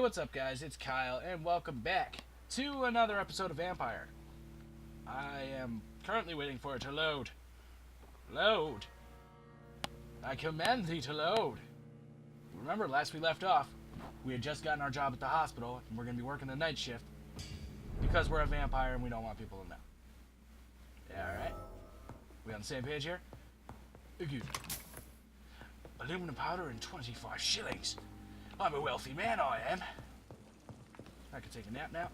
What's up, guys? It's Kyle, and welcome back to another episode of Vampyr. I am currently waiting for it to load. Load! I command thee to load! Remember, last we left off, we had just gotten our job at the hospital, and we're going to be working the night shift because we're a vampire and we don't want people to know. Yeah, alright? We on the same page here? Good. Aluminum powder and 25 shillings. I'm a wealthy man, I am. I could take a nap now.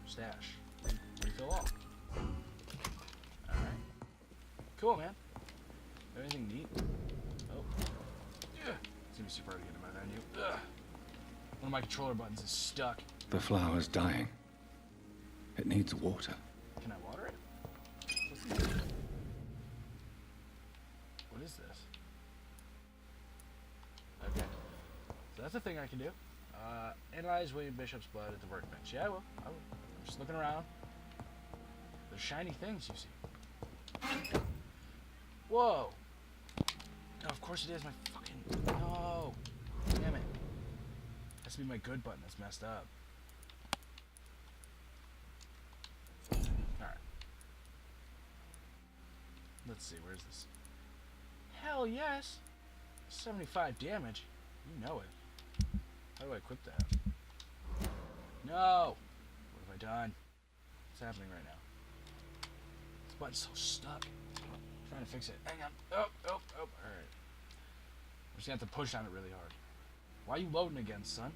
Stash. Refill all. Alright. Cool, man. Anything neat? Oh. Ugh. It's gonna be super hard to get to my venue. Ugh. One of my controller buttons is stuck. The flower's dying. It needs water. Can I water it? What's this? What is this? Okay. So that's a thing I can do. Analyze William Bishop's blood at the workbench. Yeah, I will. I'm just looking around. There's shiny things, you see. Whoa! No, of course it is my fucking... No! Damn it. Has to be my good button that's messed up. Alright. Let's see, where's this? Hell yes! 75 damage. You know it. How do I equip that? No! What have I done? What's happening right now? This button's so stuck. I'm trying to fix it. Hang on. Oh. Alright. I'm just gonna have to push on it really hard. Why are you loading again, son?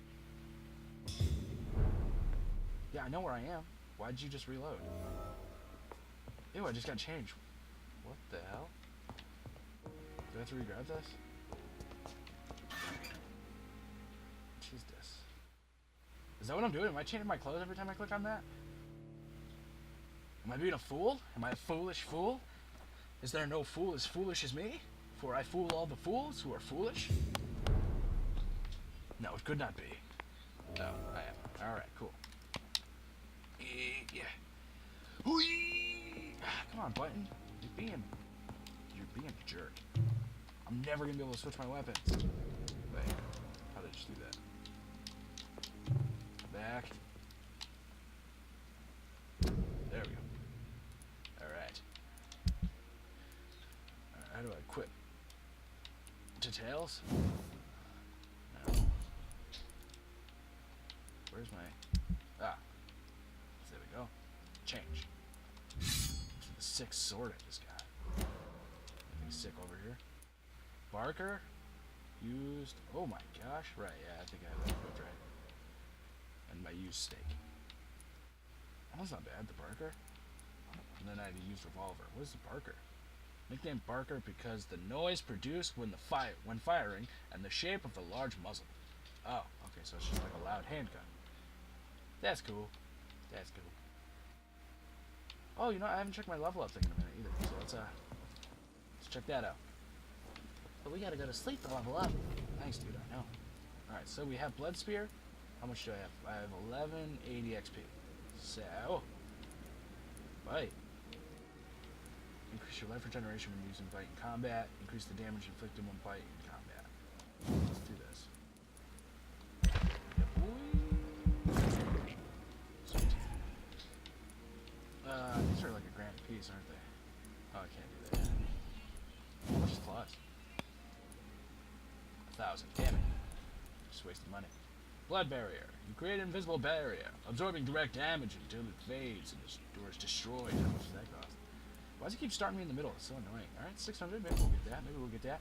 Yeah, I know where I am. Why did you just reload? Ew, I just got changed. What the hell? Do I have to re-grab this? Jesus. Is that what I'm doing? Am I changing my clothes every time I click on that? Am I being a fool? Am I a foolish fool? Is there no fool as foolish as me? For I fool all the fools who are foolish? No, it could not be. Oh, I am. Alright, cool. Yeah. Come on, button. You're being a jerk. I'm never gonna be able to switch my weapons. Wait, how did I just do that? Back. There we go. Alright. How do I quit? To tails? No. Where's my... Ah. There we go. Change. The sick sword at this guy. Anything sick over here? Barker? Used... Oh my gosh. Right, yeah, I think I have that equipped right. And my used stake. That's not bad, the Barker. And then I had a used revolver. What is the Barker? Nicknamed Barker because the noise produced when firing and the shape of the large muzzle. Oh, okay, so it's just like a loud handgun. That's cool. That's cool. Oh, you know, I haven't checked my level up thing in a minute either. So let's check that out. But we gotta go to sleep to level up. Thanks, dude, I know. Alright, so we have Blood Spear. How much do I have? I have 1180 XP. So, bite. Increase your life regeneration when using bite in combat. Increase the damage inflicted when bite in combat. Let's do this. Yeah, boy. Sweet. These are like a grand piece, aren't they? Oh, I can't do that. How much is plus? 1,000. Damn it. Just wasted money. Blood barrier. You create an invisible barrier, absorbing direct damage until it fades and or is destroyed. How much does that cost? Why does it keep starting me in the middle? It's so annoying. Alright, 600. Maybe we'll get that. Maybe we'll get that.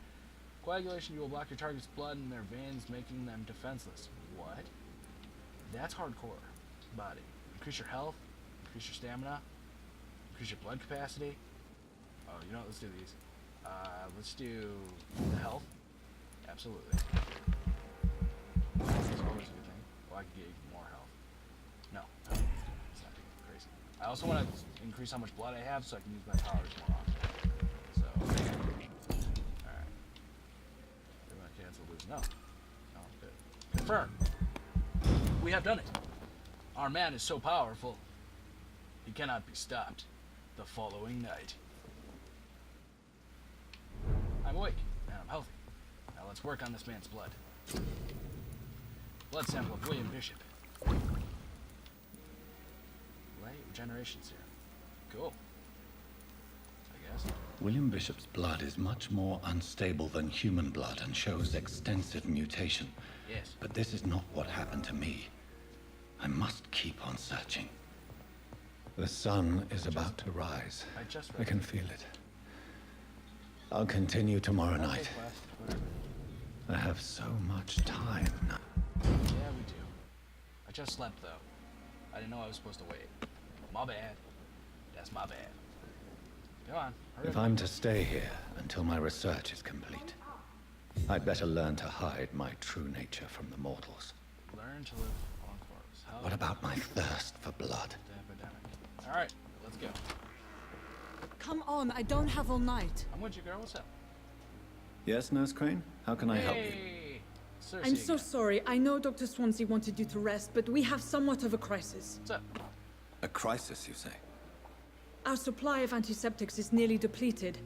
Coagulation. You will block your target's blood in their veins, making them defenseless. What? That's hardcore. Body. Increase your health. Increase your stamina. Increase your blood capacity. Oh, you know what? Let's do these. Let's do the health. Absolutely. It's always a good thing. Well, I can get even more health. No, it's not crazy. I also want to increase how much blood I have so I can use my powers more often. So, alright. We're going to cancel lose. No. No, good. Confirm. We have done it. Our man is so powerful, he cannot be stopped. The following night. I'm awake, and I'm healthy. Now let's work on this man's blood. Blood sample of William Bishop. Light regeneration serum. Cool. I guess. William Bishop's blood is much more unstable than human blood and shows extensive mutation. Yes. But this is not what happened to me. I must keep on searching. The sun is about to rise. I can feel it. I'll continue tomorrow night. I have so much time now. Yeah, we do. I just slept, though. I didn't know I was supposed to wait. My bad. That's my bad. Come on, hurry If up. I'm to stay here until my research is complete, I'd better learn to hide my true nature from the mortals. Learn to live on corpse. How What about my thirst for blood? the epidemic? Alright, let's go. Come on, I don't have all night. I'm with you, girl. What's up? Yes, Nurse Crane? How can I help you? Hey! Cersei I'm so again. sorry. I know Dr. Swansea wanted you to rest, but we have somewhat of a crisis. What's up? A crisis, you say? Our supply of antiseptics is nearly depleted.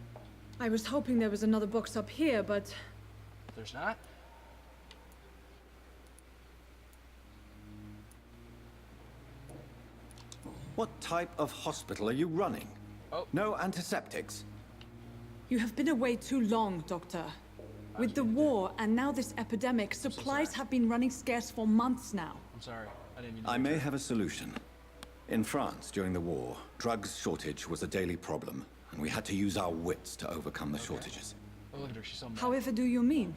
I was hoping there was another box up here, but There's not? What type of hospital are you running? Oh. No antiseptics? you have been away too long, Doctor. With the war and now this epidemic, supplies sorry. have been running scarce for months now. I'm sorry. I didn't mean to. I may have a solution. In France, during the war, drugs shortage was a daily problem, and we had to use our wits to overcome the shortages. Oh, look at her. She's so mad. However do you mean?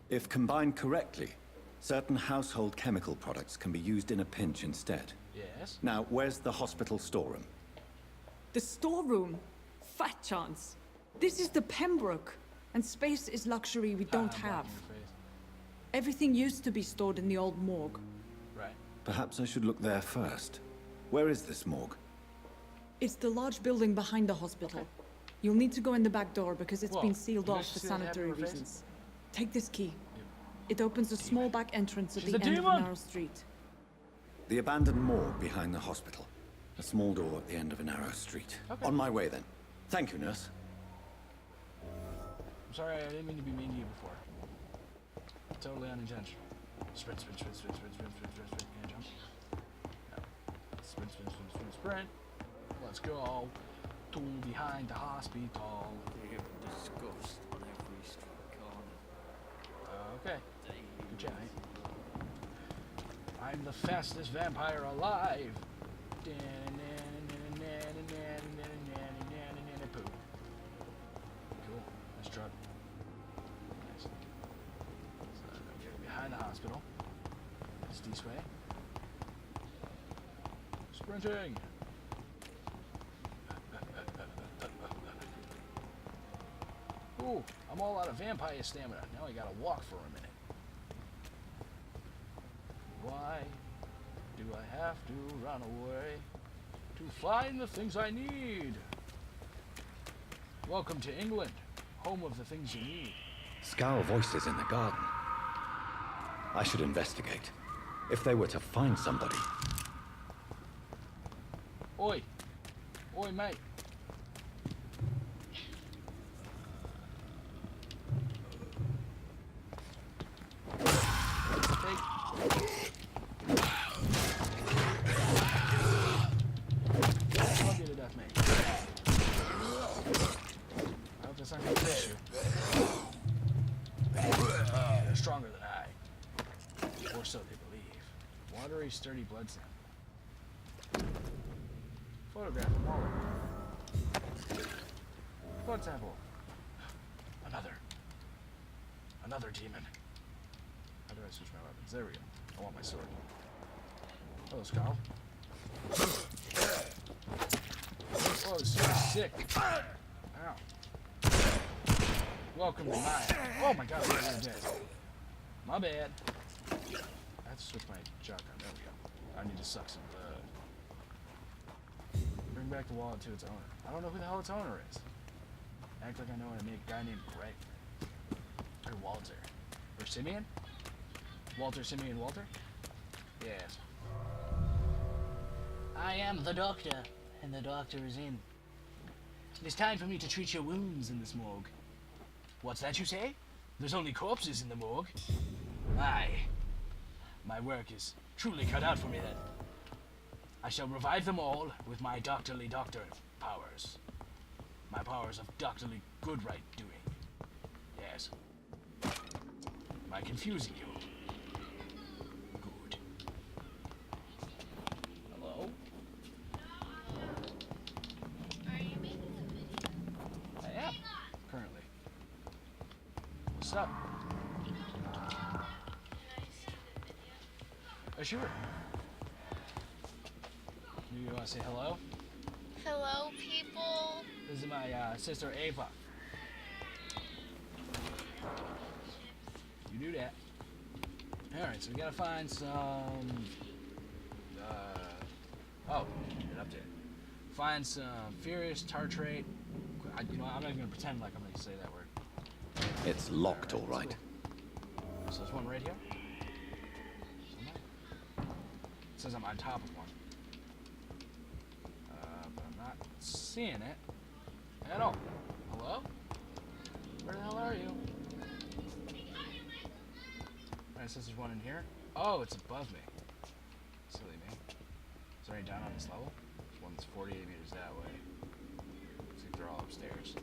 If combined correctly, certain household chemical products can be used in a pinch instead. Yes? Now, where's the hospital storeroom? The storeroom? Fat chance. This is the Pembroke, and space is luxury we don't I'm have. blocking your face. Everything used to be stored in the old morgue. Right. Perhaps I should look there first. Where is this morgue? It's the large building behind the hospital. You'll need to go in the back door because it's Whoa, been sealed did you off just for see that happen sanitary to her face? reasons. Take this key. It opens a small back entrance at She's the a end of a demon! narrow street. The abandoned morgue behind the hospital. A small door at the end of a narrow street. Okay. On my way then. Thank you, nurse. I'm sorry. I didn't mean to be mean to you before. Totally unintentional. Sprint, sprint, sprint, sprint, sprint, sprint, sprint, sprint, sprint. Can I jump? No. Sprint, sprint, sprint, sprint, sprint. Let's go to behind the hospital. Disgust on every street corner. Okay. Good job. I'm the fastest vampire alive. Poo. Cool. Nice truck. Nice. So, get behind the hospital. It's this way. Sprinting. Ooh, I'm all out of vampire stamina. Now I gotta walk for a minute. Why do I have to run away to find the things I need? Welcome to England, home of the things you need. Scowl voices in the garden. I should investigate. If they were to find somebody. Oi! Oi, mate! Take. I'll get it off, mate. I hope that's not gonna fish you. They're stronger than I. Or so they believe. Watery, sturdy blood sample. Photograph of all of them. Blood sample. Another demon. How do I switch my weapons? There we go. I want my sword. Hello, Skull. Oh, this sword's sick. Ow. Welcome to my... Oh my god, I'm dead. My bad. I have to switch my shotgun. There we go. I need to suck some blood. Bring back the wallet to its owner. I don't know who the hell its owner is. Act like I know a guy named Greg. Or Walter. Or Simeon? Walter, Simeon, Walter? Yes. I am the doctor, and the doctor is in. It is time for me to treat your wounds in this morgue. What's that you say? There's only corpses in the morgue. My work is truly cut out for me then. I shall revive them all with my doctorly doctor powers. My powers of doctorly good right doing. Yes. Am I confusing you? Good. Hello? Are you making a video? I am, currently. What's up? Can I see the video? Sure. Do you want to say hello? Hello, people. This is my sister Ava. You do that. Alright, so we gotta find some... oh, get up there. Find some furious tartrate. You know, I'm not gonna pretend like I'm gonna say that word. It's locked, all right. Cool. So there's one right here. It says I'm on top of one. But I'm not seeing it at all. Hello? Where the hell are you? Alright, it says there's one in here. Oh, it's above me. Silly me. Is there any down on this level? There's one that's 48 meters that way. Looks like they're all upstairs.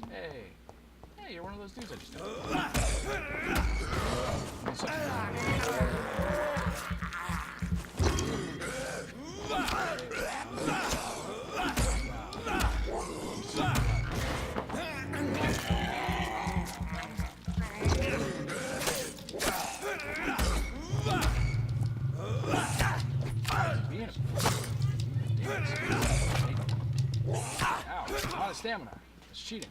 Hey. Hey, you're one of those dudes I just did. What's up? Ow, a lot of stamina. It's cheating.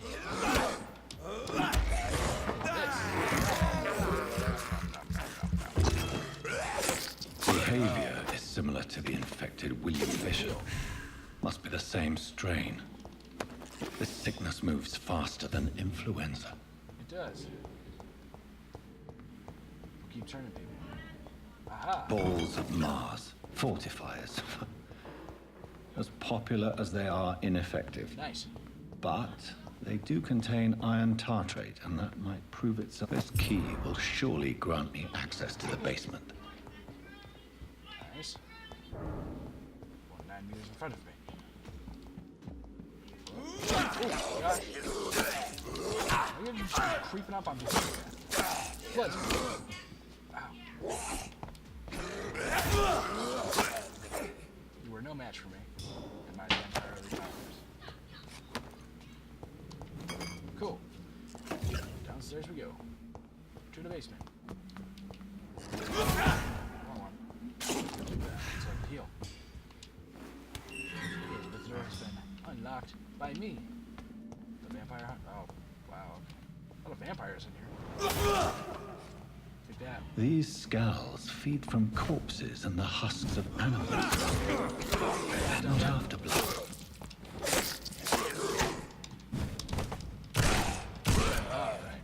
Behavior is similar to the infected William Bishop. Must be the same strain. This sickness moves faster than influenza. It does. We'll keep turning, people. Aha! Balls of Mars. Fortifiers. As popular as they are ineffective. Nice. But they do contain iron tartrate, and that might prove itself. This key will surely grant me access to the basement. Nice. 9 meters in front of me. Oh, gosh. Are you just creeping up on me? Floods. Ow. You were no match for me and my vampire early powers. Cool. Downstairs we go. To the basement. Wrong one. So I can heal. Okay, the door has been unlocked by me. The vampire hunt. Oh, wow. A lot of vampires in here. Take that. These scowls feed from corpses and the husks of animals. They're not after blood. Alright.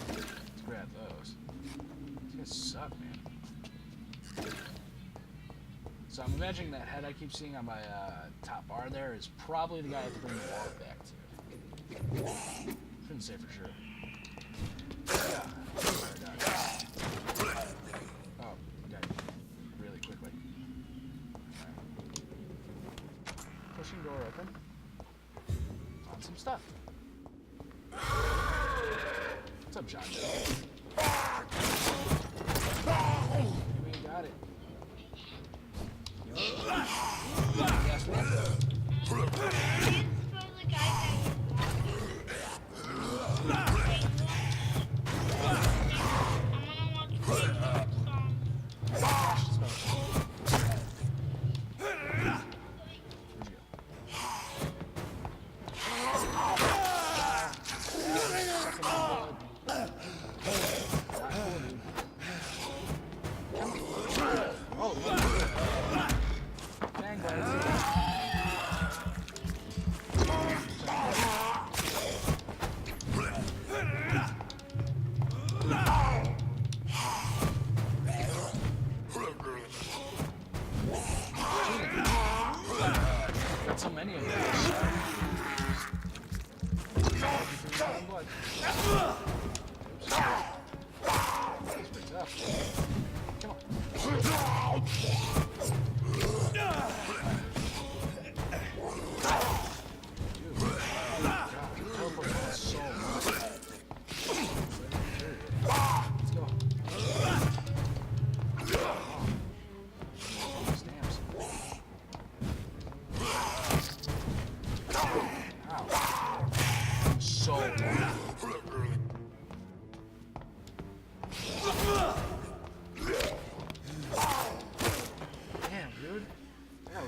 Let's grab those. These guys suck, man. So I'm imagining that head I keep seeing on my top bar there is probably the guy I have to bring the wallet back to. Couldn't say for sure. Yeah. Oh, okay. Really quickly. Alright. Pushing door open. Found some stuff. What's up, John Joe? We got it. Yes, man.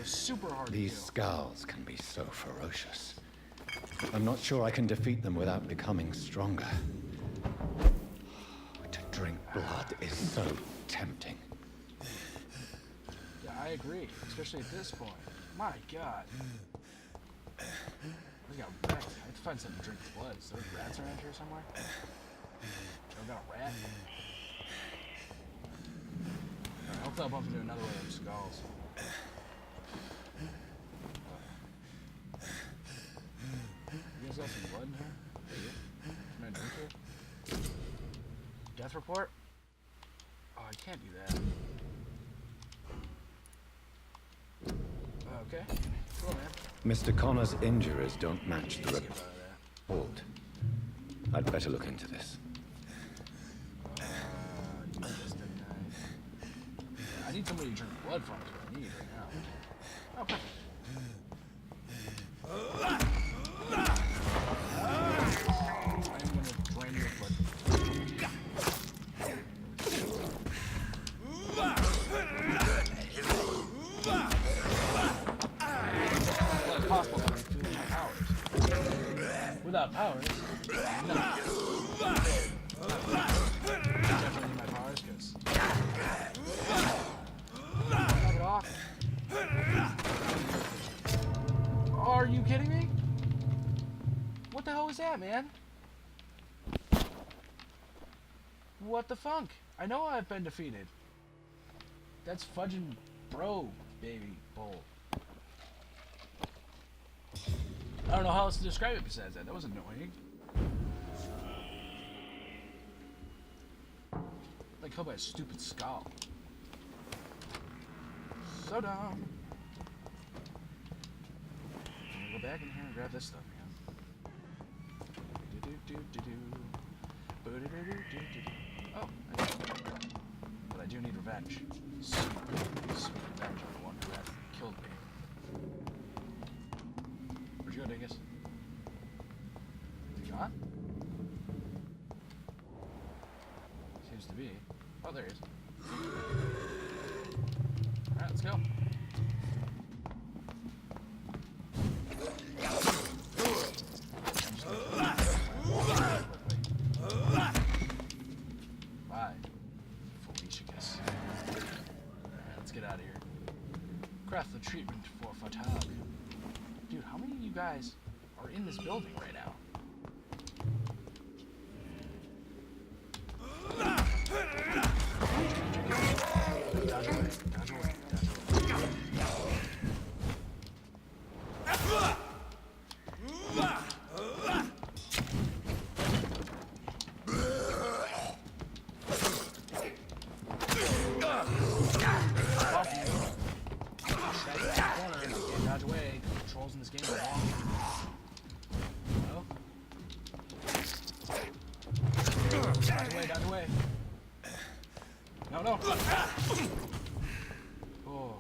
is super hard These to do. scowls can be so ferocious. I'm not sure I can defeat them without becoming stronger. To drink blood is so tempting. Yeah, I agree, especially at this point. My God. We got wrecked. I have to find something to drink the blood. Is there rats around here somewhere? Oh, got a rat? Alright, hopefully I'll bump into another one of them skulls. You guys got some blood in here? Hey, you? Can I drink here? Death report? Oh, I can't do that. Okay. Cool, man. Mr. Connor's injuries don't match the Let's get out of that. report. I'd better look into this. You just didn't I need somebody to drink blood from is what I need right now. Oh, perfect. I'm gonna drain your blood. Well, it's possible to refuel my powers. Without powers, no. Definitely need my powers because. Knock it off. Are you kidding me? What the hell was that, man? What the funk? I know I've been defeated. That's fudging bro, baby, bull. I don't know how else to describe it besides that. That was annoying. Like killed by a stupid skull. So dumb. I'm gonna go back in here and grab this stuff again. Oh, I got it. But I do need revenge. Sweet, sweet revenge on the one who had killed me. Where'd you go, Dingus? Is he gone? Seems to be. Oh, there he is. Alright, let's go. Bye, Feliciacus. Alright, let's get out of here. Craft the treatment for Fatag. Dude, how many of you guys are in this building right now? Dodge away, dodge away, dodge away. Dodge away. Controls in this game are long. No? Dodge away, dodge away. No, no. Oh,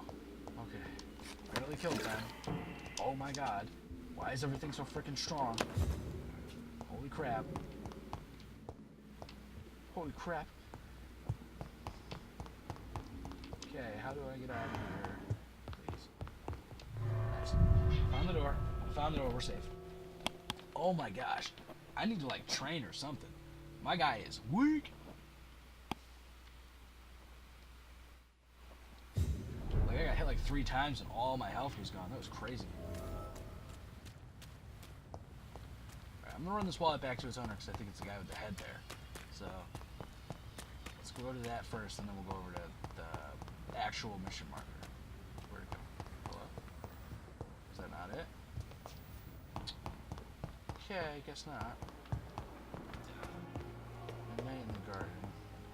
okay. Barely killed them. Oh my god. Why is everything so freaking strong? Holy crap. Holy crap. Okay, how do I get out of here? Please. Nice. Found the door. Found the door. We're safe. Oh my gosh. I need to like train or something. My guy is weak. Like I got hit like 3 times and all my health was gone. That was crazy. Alright, I'm gonna run this wallet back to its owner because I think it's the guy with the head there. So let's go to that first and then we'll go over to the actual mission marker. Where'd it go? Hello? Is that not it? Okay, I guess not. Night in the garden.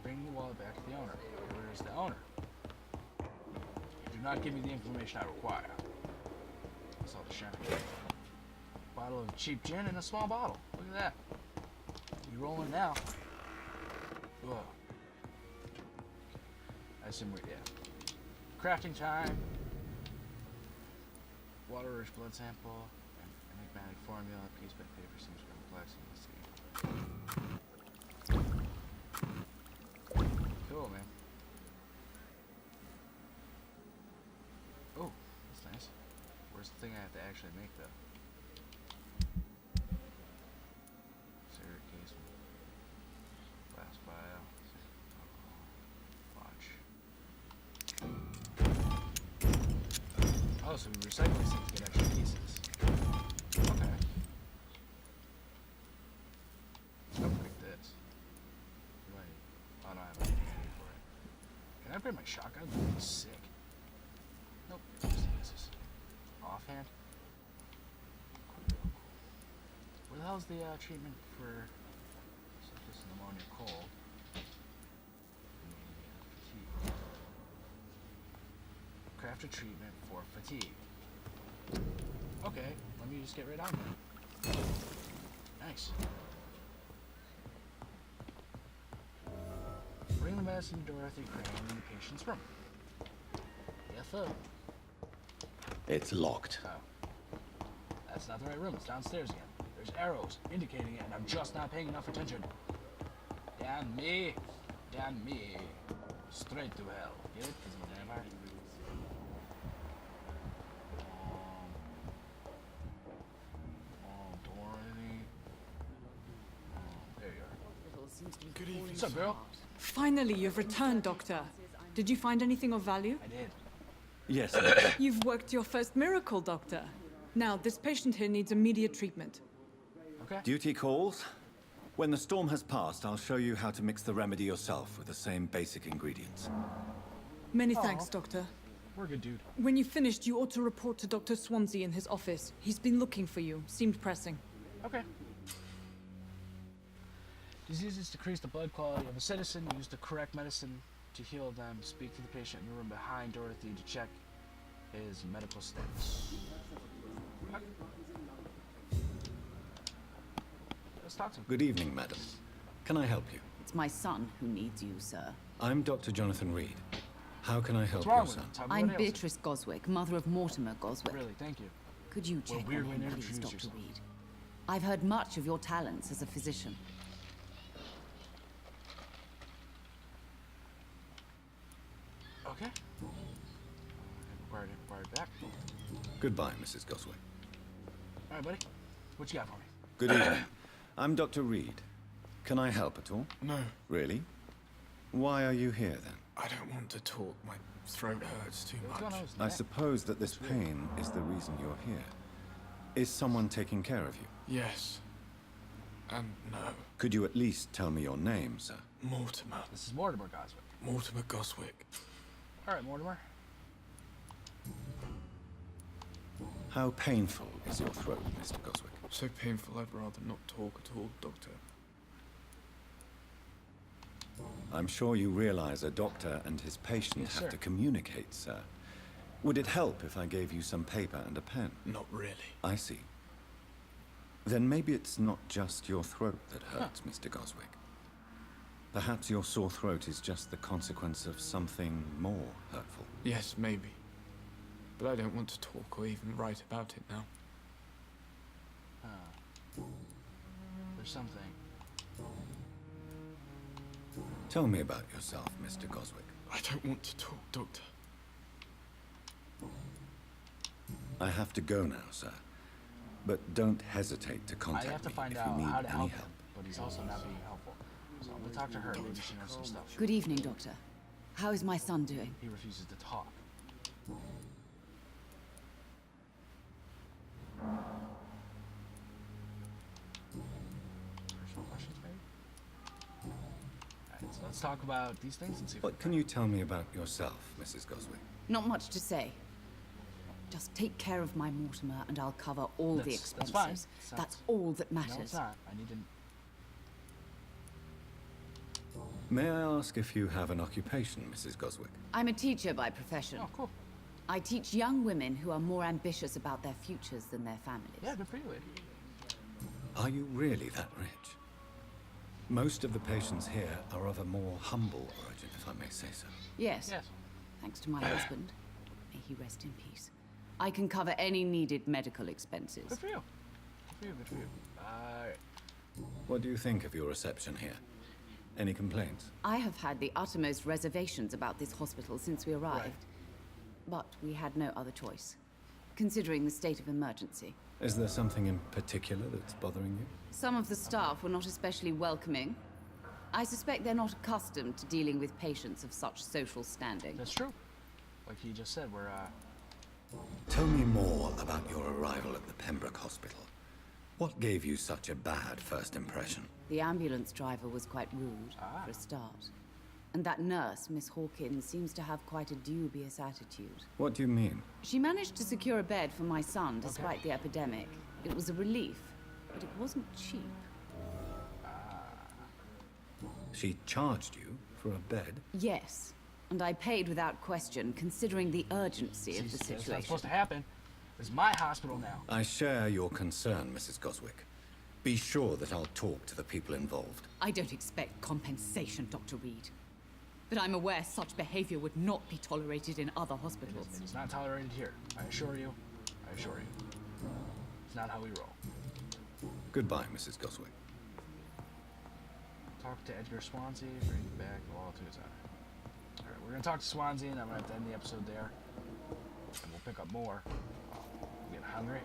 Bring the wallet back to the owner. Where is the owner? Do not give me the information I require. That's all the sharing. Bottle of cheap gin and a small bottle. Look at that. You rolling now. Whoa. I assume we're, yeah. Crafting time. Water-rich blood sample. Enigmatic formula. Piece by paper seems complex. Let's see. Cool, man. Oh, that's nice. actually make though? Cigarette case, glass vial, watch. Oh, so we recycle these things to get extra pieces. Okay. Let's upgrade this. Right. Oh no, I have enough money for it. Can I upgrade my shotgun? That would be sick. Nope. This is offhand. Cool. Where the hell's the treatment for sepsis, pneumonia, cold? Fatigue. Craft a treatment for fatigue. Okay, let me just get right on there. Nice. Bring the medicine to Dorothy Crane in the patient's room. Yes, sir. It's locked. Oh. That's not the right room. It's downstairs again. There's arrows indicating it, and I'm just not paying enough attention. Damn me. Damn me. Straight to hell. Get it? Because I'm a vampire. Dorothy. There you are. Good evening. What's up, girl? Finally, you've returned, Doctor. Did you find anything of value? I did. Yes. You've worked your first miracle, Doctor. Now, this patient here needs immediate treatment. Okay. Duty calls. When the storm has passed, I'll show you how to mix the remedy yourself with the same basic ingredients. Many thanks, Doctor. We're good, dude. When you've finished, you ought to report to Dr. Swansea in his office. He's been looking for you. Seemed pressing. Okay. Diseases decrease the blood quality of a citizen. Use the correct medicine to heal them. Speak to the patient in the room behind Dorothy to check his medical status. Okay. Let's talk to him. Good evening, madam. Can I help you? It's my son who needs you, sir. I'm Dr. Jonathan Reed. How can I help What's wrong your with son? him? Tell me I'm what ails him. Beatrice Goswick, mother of Mortimer Goswick. Really, thank you. Could you check on weird him, way to please, introduce Dr. yourself. Reed? I've heard much of your talents as a physician. Okay. Inquired back. Goodbye, Mrs. Goswick. All right, buddy. What you got for me? Good evening. I'm Dr. Reed. Can I help at all? No, Really? Why are you here then? I don't want to talk. My throat hurts too What's going on much. with I that? suppose that this pain is the reason you're here. Is someone taking care of you? Yes. And no. Could you at least tell me your name, sir? Mortimer. This is Mortimer Goswick. Mortimer Goswick. All right, Mortimer. How painful is your throat, Mr. Goswick? So painful I'd rather not talk at all, Doctor. I'm sure you realize a doctor and his patient Yes, have sir. to communicate, sir. Would it help if I gave you some paper and a pen? Not really. I see. Then maybe it's not just your throat that hurts, Mr. Goswick. Perhaps your sore throat is just the consequence of something more hurtful. Yes, maybe. But I don't want to talk or even write about it now. There's something. Tell me about yourself, Mr. Goswick. I don't want to talk, Doctor. I have to go now, sir. But don't hesitate to I contact have to me find if out you need how to any help help. him, but he's also not being helpful. So I'm gonna talk to her. Maybe she knows some stuff. Good evening, Doctor. How is my son doing? He refuses to talk. Personal questions, maybe? Alright, so let's talk about these things and see if What can you tell me about yourself, Mrs. Goswick? Not much to say. Just take care of my Mortimer and I'll cover all the That's expenses. fine. That's all that No, matters. it's not. I need to... May I ask if you have an occupation, Mrs. Goswick? I'm a teacher by profession. Oh, cool. I teach young women who are more ambitious about their futures than their families. Yeah, good for you, lady. Are you really that rich? Most of the patients here are of a more humble origin, if I may say so. Yes. Yes. Thanks to my husband. May he rest in peace. I can cover any needed medical expenses. Good for you. Good for you, good for you. Alright. What do you think of your reception here? Any complaints? I have had the uttermost reservations about this hospital since we arrived. Right. But we had no other choice. considering the state of emergency. Is there something in particular that's bothering you? Some of the staff were not especially welcoming. I suspect they're not accustomed to dealing with patients of such social standing. That's true. Like he just said, we're, Tell me more about your arrival at the Pembroke Hospital. What gave you such a bad first impression? The ambulance driver was quite rude, for a start. And that nurse, Miss Hawkins, seems to have quite a dubious attitude. What do you mean? She managed to secure a bed for my son despite the epidemic. It was a relief, but it wasn't cheap. She charged you for a bed? Yes, and I paid without question, considering the urgency of the that's not situation. supposed to happen. It's my hospital now. I share your concern, Mrs. Goswick. Be sure that I'll talk to the people involved. I don't expect compensation, Dr. Reed. But I'm aware such behavior would not be tolerated in other hospitals. It is not tolerated here. I assure you. I assure you. It's not how we roll. Goodbye, Mrs. Goswick. Talk to Edgar Swansea, bring back the law to his honor. Alright, we're gonna talk to Swansea and I'm gonna have to end the episode there. And we'll pick up more. I'm getting hungry.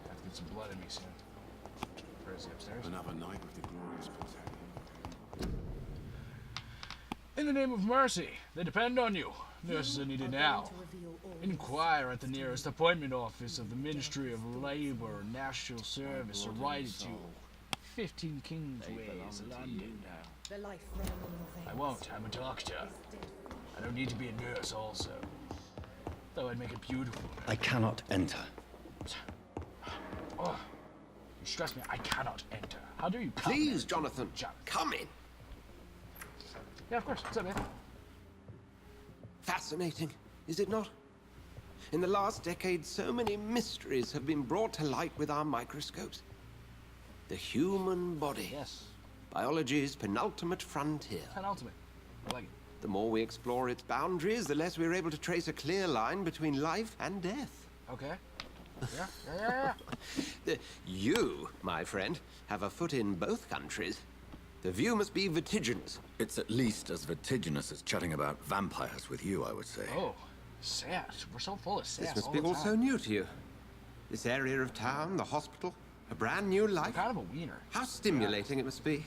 Have to get some blood in me soon. Where is he, upstairs? Another night with the glorious battalion. In the name of mercy, they depend on you. Nurses are needed now. Inquire at the nearest appointment office of the Ministry of Labor and National Service, or write it to 15 Kingsways, London. I won't. I'm a doctor. I don't need to be a nurse also. Though I'd make it beautiful. I cannot enter. Oh, you stress me. I cannot enter. How do you come? Please, Jonathan, come in. Yeah, of course. What's up, man? Fascinating, is it not? In the last decade, so many mysteries have been brought to light with our microscopes. The human body. Yes. Biology's penultimate frontier. Penultimate. I like it. The more we explore its boundaries, the less we're able to trace a clear line between life and death. Okay. Yeah. You, my friend, have a foot in both countries. The view must be vertiginous. It's at least as vertiginous as chatting about vampires with you, I would say. Oh, sass. We're so full of sass. This must all be the all so time. new to you. This area of town, the hospital, a brand new I'm life. kind of a wiener. How stimulating it must be.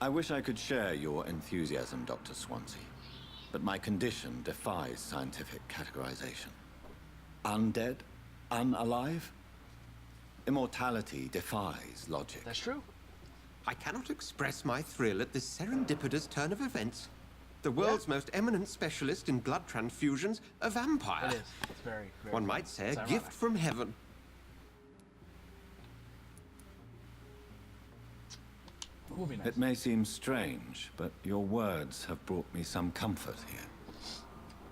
I wish I could share your enthusiasm, Dr. Swansea, but my condition defies scientific categorization. Undead? Unalive? Immortality defies logic. That's true. I cannot express my thrill at this serendipitous turn of events. The world's most eminent specialist in blood transfusions, a vampire. It is. It's very, very One fun. might say It's a ironic. gift from heaven. Will be nice. It may seem strange, but your words have brought me some comfort here.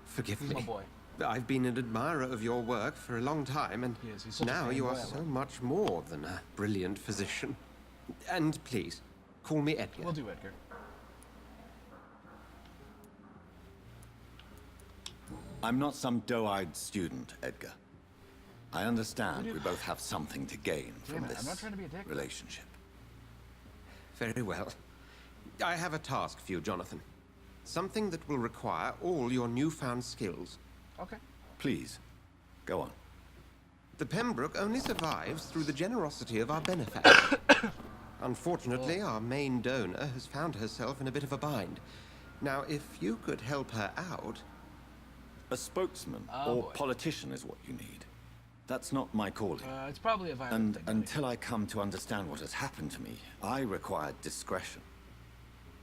Forgive He's me. my boy. I've been an admirer of your work for a long time, and He is. He's such a now you are fanboy. so much more than a brilliant physician. And please, call me Edgar. We'll do Edgar. I'm not some doe-eyed student, Edgar. I understand we both have something to gain from Damn it, this I'm not trying to be a dick. relationship. Very well. I have a task for you, Jonathan. Something that will require all your newfound skills. Okay. Please, go on. The Pembroke only survives through the generosity of our benefactor. Unfortunately, our main donor has found herself in a bit of a bind. Now, if you could help her out... A spokesman Oh, or boy. politician is what you need. That's not my calling. It's probably a violent And thing. buddy. until I come to understand what has happened to me, I require discretion.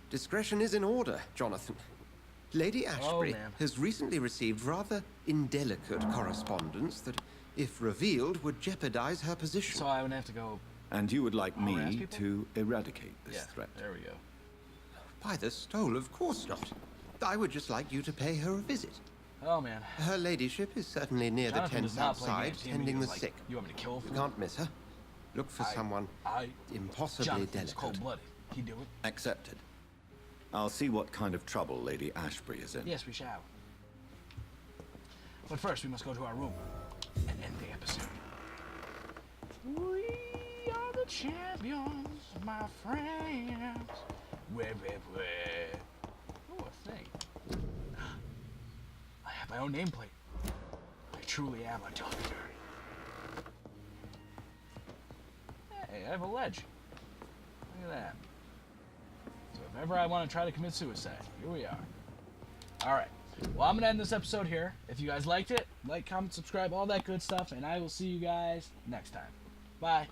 Discretion is in order, Jonathan. Lady Ashbury man. has recently received rather indelicate correspondence that, if revealed, would jeopardize her position. So I would have to go. And you would like Harass me people? to eradicate this Yeah. threat. There we go. By the stole, of course not. I would just like you to pay her a visit. Oh man. Her ladyship is certainly near Jonathan the does tents not play outside, games. He tending the was like, sick. You want me to kill You for can't miss her. Look for someone impossibly Jonathan's delicate. cold-blooded. He do it. Accepted. I'll see what kind of trouble Lady Ashbury is in. Yes, we shall. But first, we must go to our room and end the episode. We are the champions, my friends. Where? Oh, a thing. I my own nameplate. I truly am a doctor. Hey, I have a ledge. Look at that. So if ever I want to try to commit suicide, here we are. Alright. Well, I'm going to end this episode here. If you guys liked it, like, comment, subscribe, all that good stuff, and I will see you guys next time. Bye.